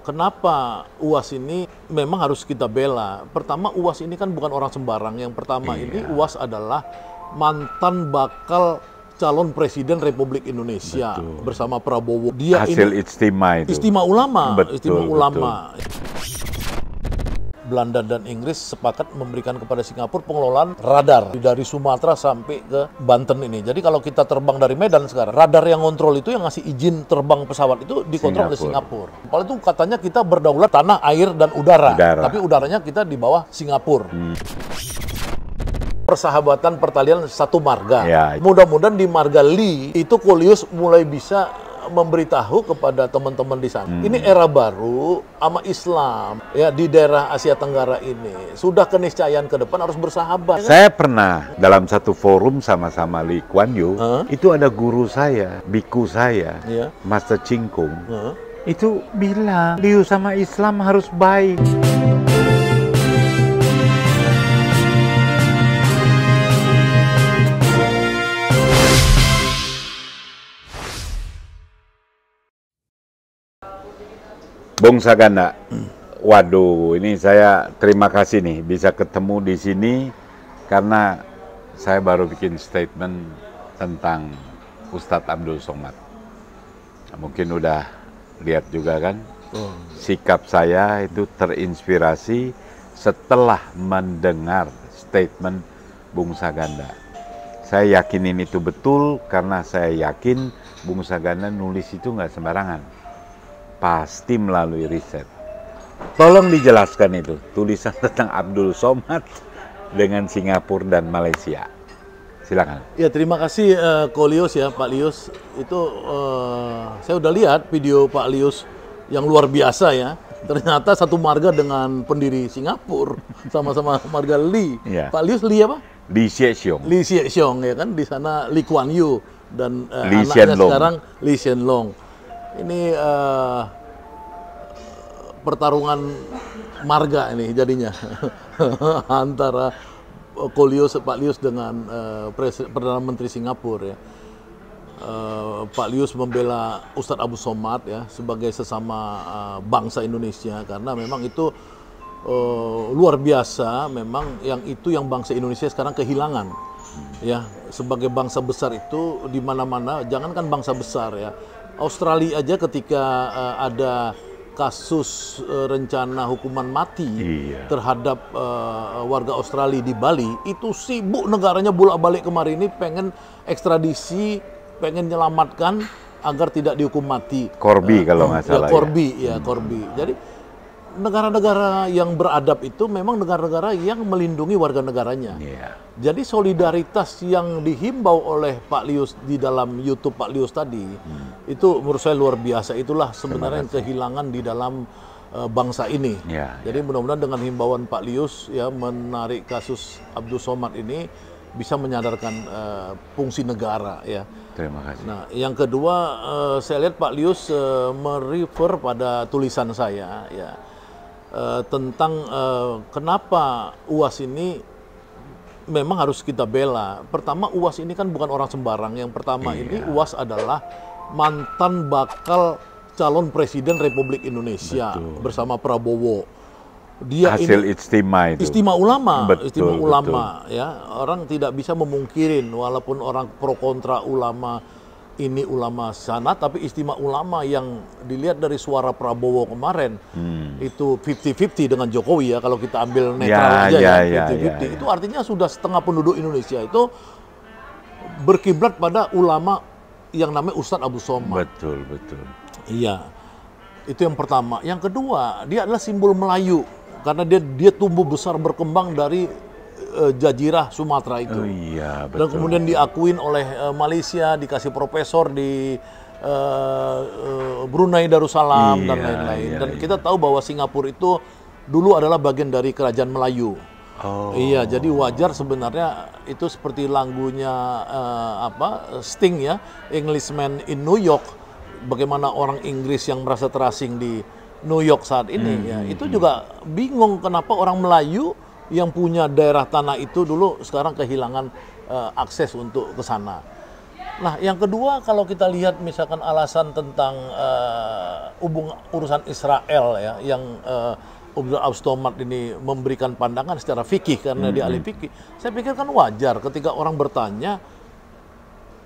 Kenapa UAS ini memang harus kita bela? Pertama, UAS ini kan bukan orang sembarang. Yang pertama ini UAS adalah mantan bakal calon presiden Republik Indonesia. Betul. Bersama Prabowo. Dia hasil ini istimewa itu. Istimewa ulama. Betul, Istimewa ulama. Betul. Belanda dan Inggris sepakat memberikan kepada Singapura pengelolaan radar dari Sumatera sampai ke Banten ini. Jadi kalau kita terbang dari Medan sekarang, radar yang kontrol itu, yang ngasih izin terbang pesawat itu dikontrol oleh Singapura. Kalau itu katanya kita berdaulat tanah, air, dan udara. Tapi udaranya kita di bawah Singapura. Persahabatan pertalian satu marga. Ya. Mudah-mudahan di marga Lee itu Kolius mulai bisa memberitahu kepada teman-teman di sana. Ini era baru sama Islam ya di daerah Asia Tenggara ini. Sudah keniscayaan ke depan harus bersahabat. Saya pernah dalam satu forum sama-sama Lee Kuan Yew, itu ada guru saya, biku saya, Master Ching Kung. Itu bilang, Liu sama Islam harus baik. Bung Saganda, waduh, ini saya terima kasih nih bisa ketemu di sini karena saya baru bikin statement tentang Ustadz Abdul Somad. Mungkin udah lihat juga kan, sikap saya itu terinspirasi setelah mendengar statement Bung Saganda. Saya yakinin itu betul karena saya yakin Bung Saganda nulis itu nggak sembarangan. Pasti melalui riset. Tolong dijelaskan itu, tulisan tentang Abdul Somad dengan Singapura dan Malaysia. Silakan. Ya, terima kasih Kolius ya, Pak Lius. Itu saya udah lihat video Pak Lius yang luar biasa ya. Ternyata satu marga dengan pendiri Singapura, sama-sama marga Lee. Ya. Pak Lius Lee apa? Lee Hsien Loong. Lee Hsien Loong ya kan, di sana Lee Kuan Yew dan Lee anaknya sekarang Lee Hsien Loong. Ini pertarungan marga ini jadinya antara Pak Lius dengan Perdana Menteri Singapura ya. Pak Lius membela Ustadz Abdul Somad ya sebagai sesama bangsa Indonesia karena memang itu luar biasa, memang yang bangsa Indonesia sekarang kehilangan ya. Sebagai bangsa besar itu di mana-mana, jangankan bangsa besar ya, Australia aja ketika ada kasus rencana hukuman mati terhadap warga Australia di Bali, itu sibuk negaranya bolak-balik kemari ini pengen ekstradisi, pengen menyelamatkan agar tidak dihukum mati. Corby kalau nggak salah. Corby. Jadi negara-negara yang beradab itu memang negara-negara yang melindungi warga negaranya. Jadi solidaritas yang dihimbau oleh Pak Lius di dalam YouTube Pak Lius tadi, itu menurut saya luar biasa. Itulah sebenarnya yang kehilangan di dalam bangsa ini. Jadi mudah-mudahan dengan himbauan Pak Lius ya menarik kasus Abdul Somad ini bisa menyadarkan fungsi negara ya. Terima kasih. Nah, yang kedua saya lihat Pak Lius merefer pada tulisan saya ya. Tentang kenapa UAS ini memang harus kita bela. Pertama, UAS ini kan bukan orang sembarang. Yang pertama ini UAS adalah mantan bakal calon presiden Republik Indonesia. Bersama Prabowo. Dia hasil ini istimewa itu. Istimewa ulama, Betul. ya. Orang tidak bisa memungkirin walaupun orang pro kontra ulama ini ulama sana, tapi istimewa ulama yang dilihat dari suara Prabowo kemarin itu 50-50 dengan Jokowi ya, kalau kita ambil netral aja 50-50. Itu artinya sudah setengah penduduk Indonesia itu berkiblat pada ulama yang namanya Ustadz Abdul Somad. Betul. Iya, itu yang pertama. Yang kedua, dia adalah simbol Melayu karena dia tumbuh besar berkembang dari Jazirah Sumatera itu. Betul. Dan kemudian diakuin oleh Malaysia, dikasih profesor di Brunei Darussalam dan lain-lain. Dan kita tahu bahwa Singapura itu dulu adalah bagian dari kerajaan Melayu. Jadi wajar sebenarnya itu seperti lagunya Sting ya, Englishman in New York. Bagaimana orang Inggris yang merasa terasing di New York saat ini ya, itu juga bingung kenapa orang Melayu yang punya daerah tanah itu dulu sekarang kehilangan akses untuk ke sana. Nah, yang kedua kalau kita lihat misalkan alasan tentang urusan Israel ya, yang Abdul As-Somad ini memberikan pandangan secara fikih karena dia ahli fikih. Saya pikir kan wajar ketika orang bertanya,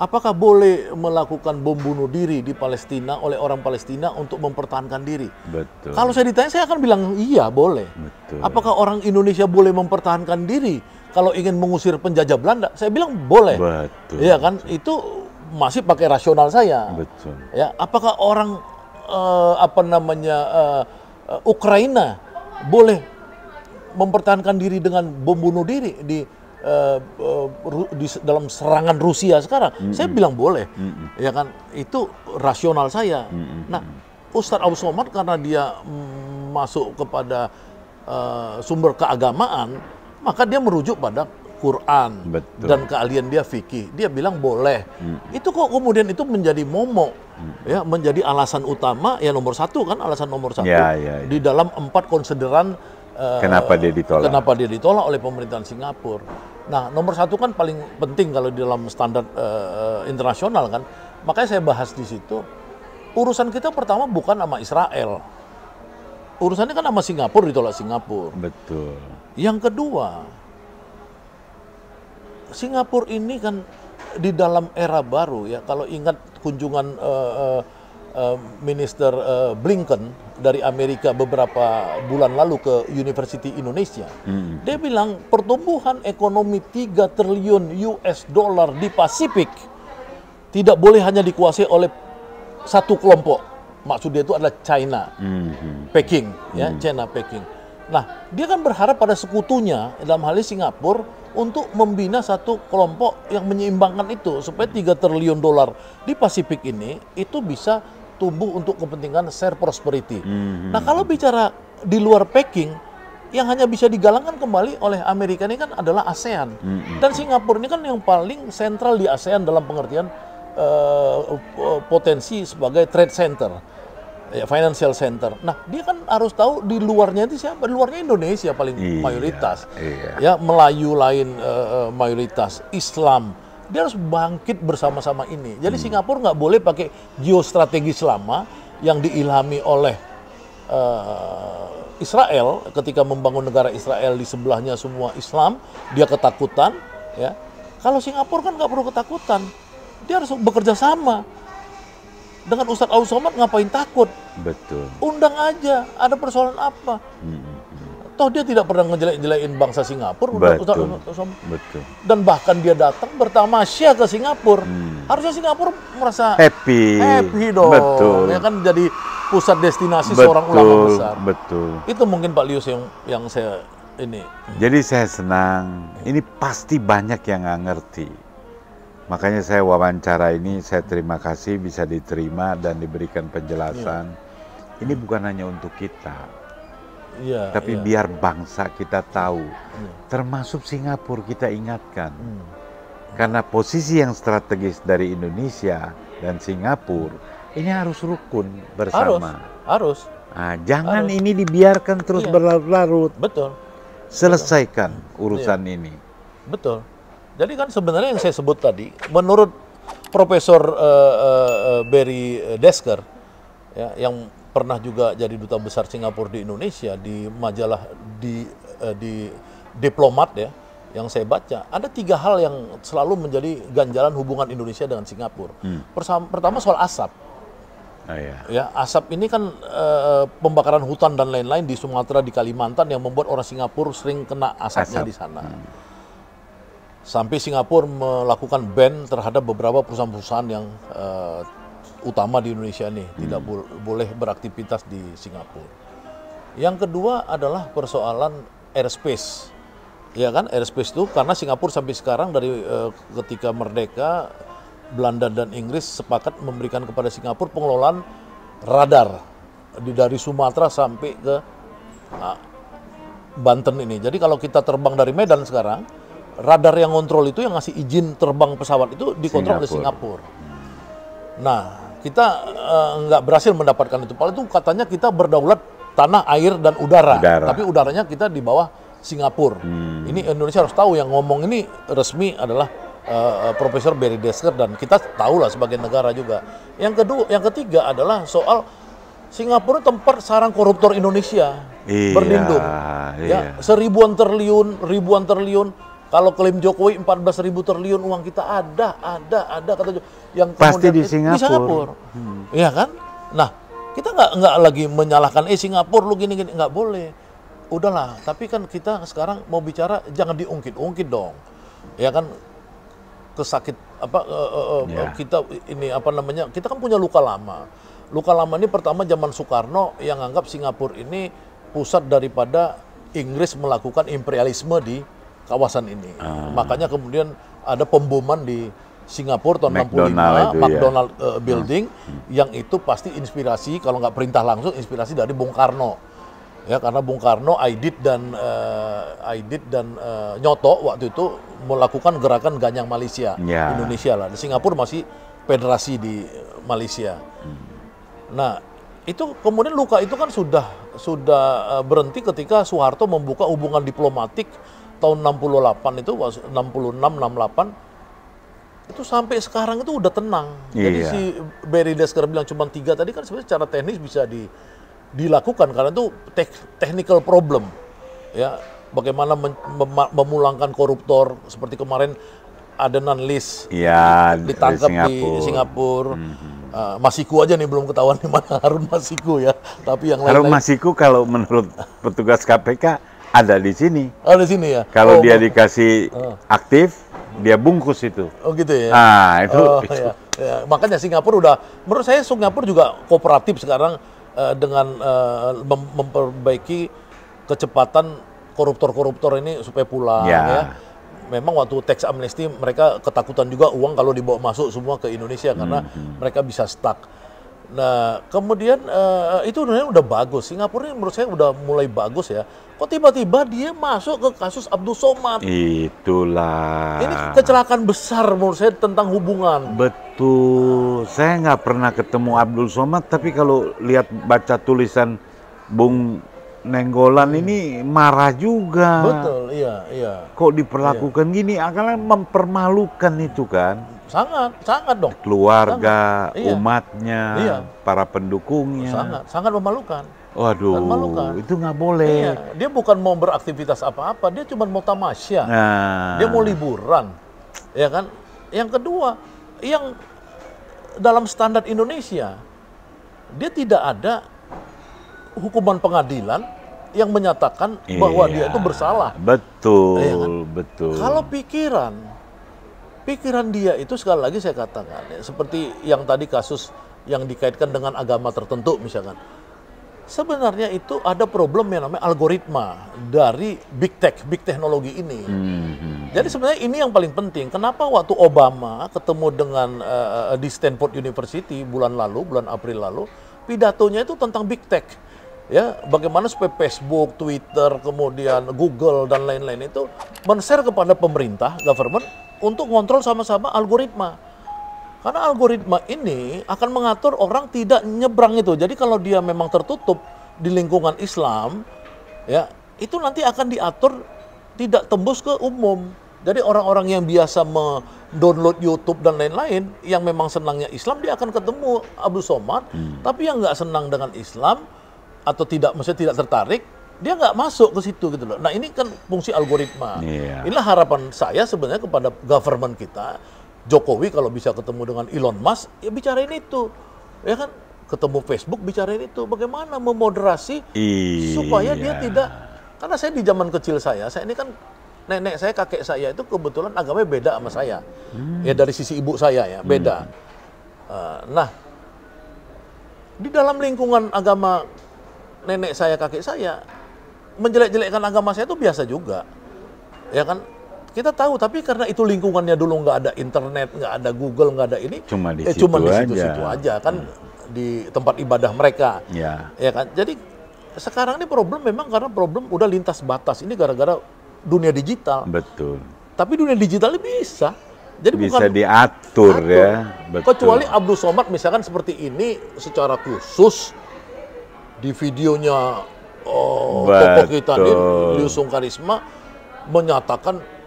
apakah boleh melakukan bom bunuh diri di Palestina oleh orang Palestina untuk mempertahankan diri? Betul. Kalau saya ditanya, saya akan bilang iya boleh. Betul. Apakah orang Indonesia boleh mempertahankan diri kalau ingin mengusir penjajah Belanda? Saya bilang boleh. Betul. Iya kan? Itu masih pakai rasional saya. Betul. Ya, apakah orang Ukraina boleh mempertahankan diri dengan bom bunuh diri di dalam serangan Rusia sekarang? Saya bilang boleh. Ya kan? Itu rasional saya. Nah, Ustadz As-Somad karena dia masuk kepada sumber keagamaan, maka dia merujuk pada Quran. Betul. Dan keahlian dia fikih. Dia bilang boleh. Itu kok kemudian itu menjadi momok, ya, menjadi alasan utama, ya nomor satu kan, alasan nomor satu Ya. di dalam 4 konsideran Kenapa dia ditolak? Kenapa dia ditolak oleh pemerintahan Singapura. Nah, nomor satu kan paling penting kalau di dalam standar internasional kan. Makanya saya bahas di situ. Urusan kita pertama bukan sama Israel. Urusannya kan sama Singapura, ditolak Singapura. Betul. Yang kedua, Singapura ini kan di dalam era baru ya. Kalau ingat kunjungan Minister Blinken dari Amerika beberapa bulan lalu ke University Indonesia, dia bilang pertumbuhan ekonomi 3 triliun US dollar di Pasifik tidak boleh hanya dikuasai oleh satu kelompok. Maksud dia itu adalah China, Peking, ya, China Peking. Nah, dia kan berharap pada sekutunya dalam hal ini Singapura untuk membina satu kelompok yang menyeimbangkan itu supaya 3 triliun dolar di Pasifik ini itu bisa tumbuh untuk kepentingan share prosperity. Nah, kalau bicara di luar Peking, yang hanya bisa digalangkan kembali oleh Amerika ini kan adalah ASEAN. Dan Singapura ini kan yang paling sentral di ASEAN dalam pengertian potensi sebagai trade center, ya, financial center. Nah, dia kan harus tahu di luarnya itu siapa? Di luarnya Indonesia paling mayoritas. Ya, Melayu lain mayoritas, Islam. Dia harus bangkit bersama-sama ini. Jadi Singapura nggak boleh pakai geostrategis lama yang diilhami oleh Israel ketika membangun negara Israel di sebelahnya semua Islam, dia ketakutan. Ya, kalau Singapura kan nggak perlu ketakutan, dia harus bekerja sama. Dengan Ustadz As-Somad ngapain takut? Betul. Undang aja, ada persoalan apa? Toh dia tidak pernah ngejelek-jelekin bangsa Singapura. Betul. Betul. Dan bahkan dia datang bertamasya ke Singapura. Harusnya Singapura merasa happy dong. Betul. Ya kan jadi pusat destinasi seorang ulama besar. Betul. Itu mungkin Pak Lius yang saya ini. Jadi saya senang. Ini pasti banyak yang nggak ngerti. Makanya saya wawancara ini, saya terima kasih bisa diterima dan diberikan penjelasan. Ini bukan hanya untuk kita, tapi biar bangsa kita tahu. Termasuk Singapura kita ingatkan. Karena posisi yang strategis dari Indonesia dan Singapura, ini harus rukun bersama. Harus. Nah, jangan ini dibiarkan terus berlarut-larut. Betul. Selesaikan urusan ini. Betul. Jadi kan sebenarnya yang saya sebut tadi, menurut Profesor Barry Desker, ya, yang pernah juga jadi duta besar Singapura di Indonesia, di majalah di Diplomat ya, yang saya baca, ada 3 hal yang selalu menjadi ganjalan hubungan Indonesia dengan Singapura. Pertama soal asap. Ya, asap ini kan pembakaran hutan dan lain-lain di Sumatera, di Kalimantan yang membuat orang Singapura sering kena asapnya di sana. Sampai Singapura melakukan ban terhadap beberapa perusahaan-perusahaan yang utama di Indonesia ini tidak boleh beraktivitas di Singapura. Yang kedua adalah persoalan airspace. Ya kan, airspace itu karena Singapura sampai sekarang dari ketika merdeka, Belanda dan Inggris sepakat memberikan kepada Singapura pengelolaan radar dari Sumatera sampai ke Banten ini. Jadi kalau kita terbang dari Medan sekarang, radar yang kontrol itu, yang ngasih izin terbang pesawat itu dikontrol oleh Singapura. Nah, kita nggak berhasil mendapatkan itu. Padahal itu katanya kita berdaulat tanah, air, dan udara. Tapi udaranya kita di bawah Singapura. Ini Indonesia harus tahu, yang ngomong ini resmi adalah Profesor Barry Desker, dan kita tahu lah sebagai negara juga. Yang ketiga adalah soal Singapura tempat sarang koruptor Indonesia berlindung. Ya, ribuan triliun. Kalau klaim Jokowi 14.000 triliun uang kita ada kata yang pasti di Singapura. Iya kan? Nah, kita nggak lagi menyalahkan Singapura lu gini nggak boleh. Udahlah, tapi kan kita sekarang mau bicara jangan diungkit-ungkit dong. Ya kan, kesakit kita ini apa namanya? Kita kan punya luka lama. Luka lama ini pertama zaman Soekarno yang anggap Singapura ini pusat daripada Inggris melakukan imperialisme di kawasan ini. Makanya kemudian ada pemboman di Singapura tahun 65, McDonald Building, yang itu pasti inspirasi, kalau nggak perintah langsung, inspirasi dari Bung Karno. Ya, karena Bung Karno, Aidit dan Nyoto waktu itu melakukan gerakan Ganyang Malaysia, Indonesia lah. Di Singapura masih federasi di Malaysia. Nah, itu kemudian luka itu kan sudah berhenti ketika Soeharto membuka hubungan diplomatik tahun 68 itu, 66, 68, itu sampai sekarang itu udah tenang. Jadi si Barry Desker bilang cuma 3 tadi kan sebenarnya secara teknis bisa dilakukan karena itu technical problem. Ya, bagaimana memulangkan koruptor seperti kemarin Adnan Lis ditangkap di Singapura. Masiku aja nih belum ketahuan di mana Harun Masiku ya. Tapi yang lain. Harun Masiku kalau menurut petugas KPK ada di sini. Ada di sini ya. Kalau dia dikasih aktif, dia bungkus itu. Oh gitu ya. Nah, itu. Ya. Makanya Singapura menurut saya Singapura juga kooperatif sekarang dengan memperbaiki kecepatan koruptor-koruptor ini supaya pulang ya. Memang waktu tax amnesty mereka ketakutan juga uang kalau dibawa masuk semua ke Indonesia karena mereka bisa stuck. Nah, kemudian itu udah bagus. Singapura ini menurut saya udah mulai bagus ya. Kok tiba-tiba dia masuk ke kasus Abdul Somad? Itulah. Ini kecelakaan besar menurut saya tentang hubungan. Betul. Saya nggak pernah ketemu Abdul Somad, tapi kalau lihat baca tulisan Bung Nenggolan ini marah juga. Betul, iya. Kok diperlakukan gini? Akalnya mempermalukan itu kan. Sangat dong. Keluarga, umatnya, para pendukungnya. Sangat memalukan. Waduh, itu nggak boleh. Iya, dia bukan mau beraktivitas apa-apa, dia cuma mau tamasya. Dia mau liburan, ya kan? Yang kedua, yang dalam standar Indonesia, dia tidak ada hukuman pengadilan yang menyatakan bahwa dia itu bersalah. Betul, ya kan? betul. Kalau pikiran dia itu sekali lagi saya katakan, ya, seperti yang tadi kasus yang dikaitkan dengan agama tertentu misalkan. Sebenarnya itu ada problem yang namanya algoritma dari big teknologi ini. Jadi sebenarnya ini yang paling penting. Kenapa waktu Obama ketemu dengan di Stanford University bulan April lalu, pidatonya itu tentang big tech. Ya, bagaimana supaya Facebook, Twitter, kemudian Google dan lain-lain itu men-share kepada pemerintah, government untuk ngontrol sama-sama algoritma. Karena algoritma ini akan mengatur orang tidak nyebrang itu. Jadi kalau dia memang tertutup di lingkungan Islam, ya itu nanti akan diatur tidak tembus ke umum. Jadi orang-orang yang biasa mendownload YouTube dan lain-lain, yang memang senangnya Islam, dia akan ketemu Abdul Somad. Tapi yang nggak senang dengan Islam atau maksudnya tidak tertarik, dia nggak masuk ke situ gitu loh. Nah ini kan fungsi algoritma. Inilah harapan saya sebenarnya kepada government kita. Jokowi kalau bisa ketemu dengan Elon Musk, ya bicarain itu, ya kan, ketemu Facebook bicarain itu, bagaimana memoderasi supaya dia tidak, karena saya di zaman kecil saya ini kan nenek saya, kakek saya itu kebetulan agamanya beda sama saya, ya dari sisi ibu saya ya beda. Nah, di dalam lingkungan agama nenek saya, kakek saya, menjelek-jelekkan agama saya itu biasa juga, ya kan. Kita tahu, tapi karena itu lingkungannya dulu nggak ada internet, nggak ada Google, nggak ada ini, cuma di situ aja kan, di tempat ibadah mereka, ya kan. Jadi sekarang ini problem memang karena problem udah lintas batas, ini gara-gara dunia digital. Betul. Tapi dunia digital ini bisa, jadi bisa diatur ya. Betul. Kecuali Abdul Somad misalkan seperti ini secara khusus di videonya tokoh kita ini Liu Sung Karisma menyatakan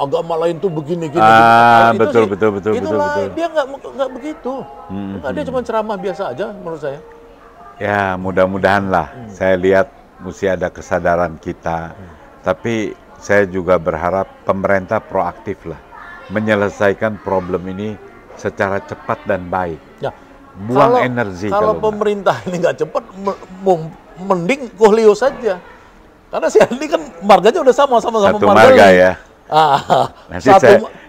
agama lain tuh begini gini. Ah, Itu betul, sih, betul, betul, betul, itulah, betul. dia nggak begitu. Enggak, dia cuma ceramah biasa aja menurut saya. Ya, mudah-mudahan lah. Saya lihat mesti ada kesadaran kita. Tapi saya juga berharap pemerintah proaktif lah, menyelesaikan problem ini secara cepat dan baik. Ya, Buang energi kalau kalau pemerintah ini nggak cepat, mending Kohlio saja. Karena si Andi kan marganya udah sama-sama satu marga marga Lee. ya. Nanti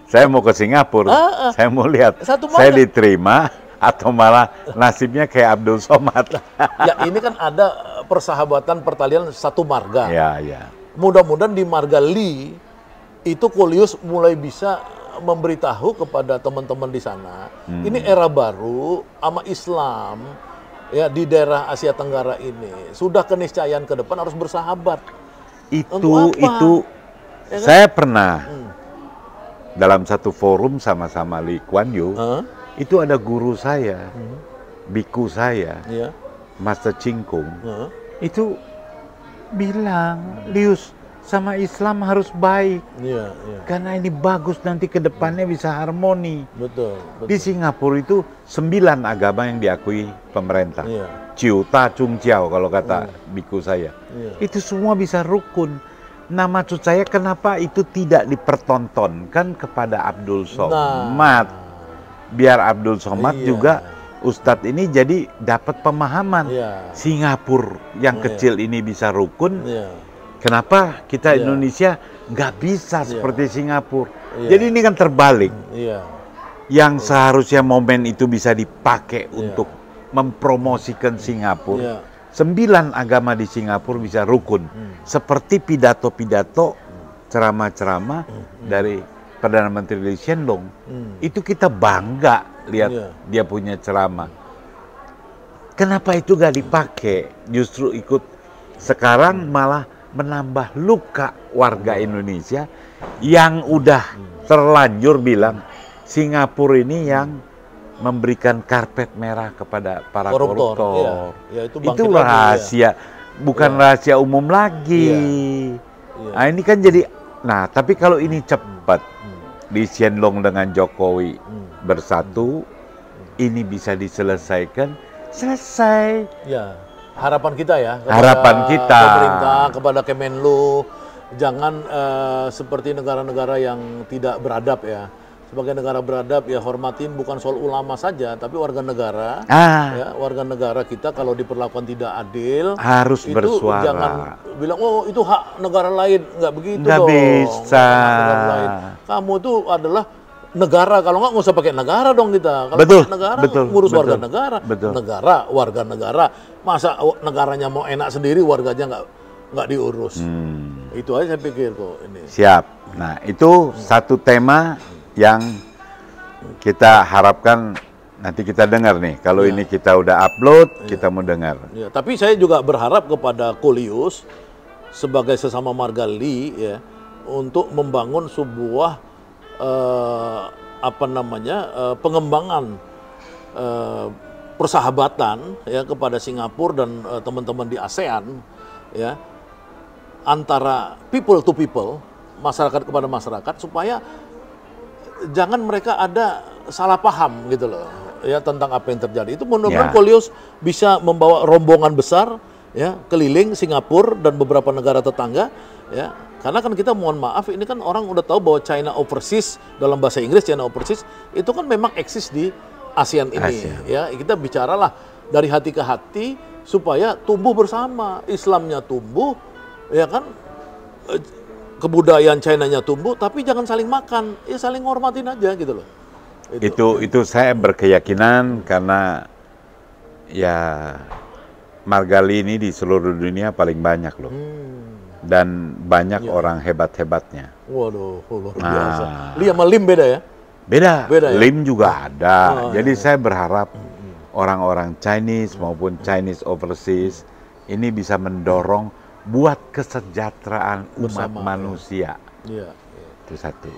saya mau ke Singapura, saya mau lihat Satu saya marga. diterima atau malah nasibnya kayak Abdul Somad. Ya ini kan ada persahabatan pertalian satu marga. Ya, ya. Mudah-mudahan di marga Lee itu Kohlio mulai bisa memberitahu kepada teman-teman di sana, ini era baru sama Islam ya di daerah Asia Tenggara ini sudah keniscayaan ke depan harus bersahabat. Untuk apa? Itu Ya kan? saya pernah dalam satu forum sama-sama Lee Kuan Yew, itu ada guru saya, biku saya, Ya. Master Ching Kung, itu bilang, Lius, sama Islam harus baik. Iya, iya. Karena ini bagus nanti ke depannya bisa harmoni. Betul, betul. Di Singapura itu 9 agama yang diakui pemerintah. Iya. Ciu, Ta, Chung, Ciao kalau kata biku saya. Iya. Itu semua bisa rukun. Nah maksud saya kenapa itu tidak dipertontonkan kepada Abdul Somad. Biar Abdul Somad Iya. juga Ustadz ini jadi dapat pemahaman. Iya. Singapura yang kecil ini bisa rukun. Iya. Kenapa kita Iya. Indonesia nggak bisa seperti Singapura? Iya. Jadi ini kan terbalik. Iya. Yang seharusnya momen itu bisa dipakai untuk mempromosikan Singapura. Iya. 9 agama di Singapura bisa rukun. Seperti pidato-pidato, ceramah-ceramah dari Perdana Menteri Lee Hsien Loong. Itu kita bangga lihat dia punya ceramah. Kenapa itu nggak dipakai? Justru ikut sekarang malah menambah luka warga Indonesia yang udah terlanjur bilang Singapura ini yang memberikan karpet merah kepada para koruptor. Iya. Ya, itu bangkit Itu lagi, rahasia, bukan rahasia umum lagi. Iya. Nah ini kan jadi, nah tapi kalau ini cepat, Lee Hsien Loong dengan Jokowi bersatu, ini bisa diselesaikan, selesai. Ya. Harapan kita ya. Kepada Harapan kita. Pemerintah, kepada Kemenlu, jangan seperti negara-negara yang tidak beradab ya. Sebagai negara beradab ya hormatin bukan soal ulama saja, tapi warga negara. Ya, warga negara kita kalau diperlakukan tidak adil Harus itu bersuara. jangan bilang oh itu hak negara lain, nggak begitu Nggak dong. bisa. Hak negara lain. Kamu itu adalah negara, kalau nggak usah pakai negara dong kita. Kalau Betul, pakai negara betul, ngurus betul, warga negara. betul. Negara, warga negara. Masa negaranya mau enak sendiri, warganya nggak diurus. Itu aja saya pikir kok ini. Siap. Nah itu satu tema yang kita harapkan nanti kita dengar nih. Kalau ini kita udah upload, kita mau dengar. Ya, tapi saya juga berharap kepada Kohlio sebagai sesama marga Lee ya untuk membangun sebuah pengembangan persahabatan ya kepada Singapura dan teman-teman di ASEAN ya antara people to people, masyarakat kepada masyarakat supaya jangan mereka ada salah paham gitu loh ya tentang apa yang terjadi. Itu mudah-mudahan Kohlio bisa membawa rombongan besar ya keliling Singapura dan beberapa negara tetangga ya. Karena kan kita mohon maaf ini kan orang udah tahu bahwa China overseas dalam bahasa Inggris China overseas itu kan memang eksis di ASEAN ini ya. Kita bicaralah dari hati ke hati supaya tumbuh bersama, Islamnya tumbuh ya kan, kebudayaan China-nya tumbuh, tapi jangan saling makan, ya saling hormatin aja gitu loh. Itu saya berkeyakinan karena ya marga Lee ini di seluruh dunia paling banyak loh. Dan banyak orang hebat-hebatnya. Waduh, luar biasa. Lee sama Lim beda ya? Beda ya? Lim juga ada. Jadi iya. saya berharap orang-orang Chinese maupun Chinese overseas ini bisa mendorong buat kesejahteraan umat manusia. Iya. Itu satu.